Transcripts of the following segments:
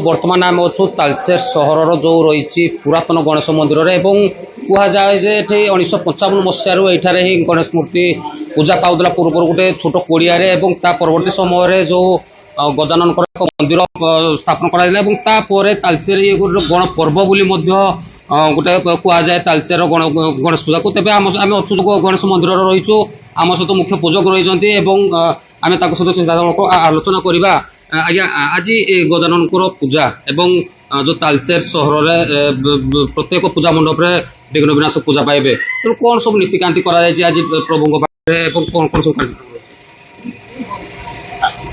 बर्तमान आम अच्छु तालचेर सहर जो रही पुरातन गणेश मंदिर रे कहुए जे 1955 मसीह ये ही गणेश मूर्ति पूजा पाला पूर्व गोटे छोट कोड़िया परवर्ती समय जो गजानन एक मंदिर स्थापन करापर तालचेर ये गण पर्व बोली गोटे कहुए तालचेर गणेश पूजा को तेज आम अच्छु गणेश मंदिर रहीचु आम सहित मुख्य पूजक रही आम सहित सीधासख आलोचना करवा आज्ञा आज गजानन पूजा एवं जो तालचेर सहर प्रत्येक पूजा मंडप रे विघ्न विनाशक पूजा पाइबे तो कौन सब नीतिकांति आज प्रभु कौन कौन सब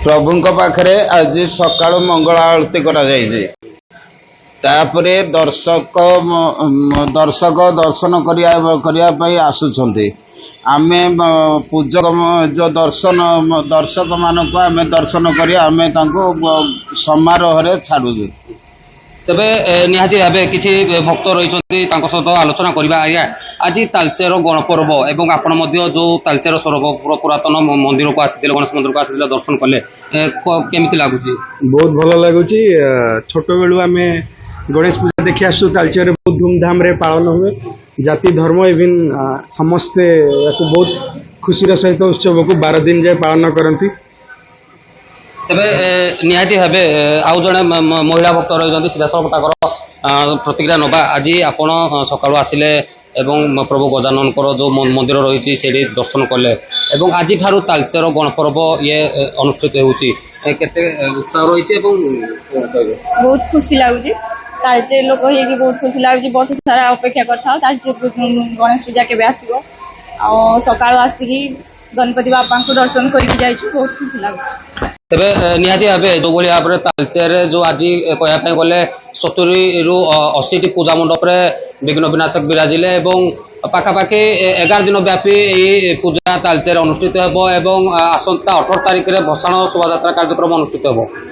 प्रभु पाखे आज सका मंगल आरती तापरे दर्शक दर्शन करने आसुछंती आमे पूजक जो दर्शक मान को आमे दर्शन करी आमे समारोह रे छाड़ू तेबे निहाती भावे किसी भक्त रही सहित आलोचना करवा आज्ञा आज तालचेर गणपर्व एवं आपण जो तालचेर सरगपुर पुरातन मंदिर को आसी गणेश मंदिर को आसी दर्शन कले केमिति लगुच बहुत भल लगुच छोट बेलू आम गणेश पूजा देखी आसु तालचेर बहुत धूमधाम रे पालन हुए जाति धर्म इवन समस्ते बहुत खुशी सहित उत्सव को 12 दिन जाए पालन करती तेबे निहाती भावे आउ जड़े महिला भक्त रही सीधासख प्रतिक्रिया नवा आज आपण सकाळु आसिले एवं प्रभु गजानन जो मंदिर रही से दर्शन कले एवं आज ठारू तालचेर गणपर्व ये अनुष्ठित होउची केते उत्साह रही बहुत खुशी लगुच तालचेर लोक हो बहुत खुशी लगुच वर्ष सारा अपेक्षा करता गणेश पूजा के आसो सकाळु आसिकी गणपति बापा को दर्शन करके जाइछु बहुत खुशी लगुच तेबे निहाती भावे जो भाव में तालचेर जो आज कहवाई गले 70 रु 80 टी पूजा मंडप रे विघ्न विनाशक विराजिले पाखापाखि 11 दिन व्यापी यही पूजा तालचेर अनुष्ठित होब आसंता 18 तारिख में भसाण शोभा कार्यक्रम अनुष्ठित होब।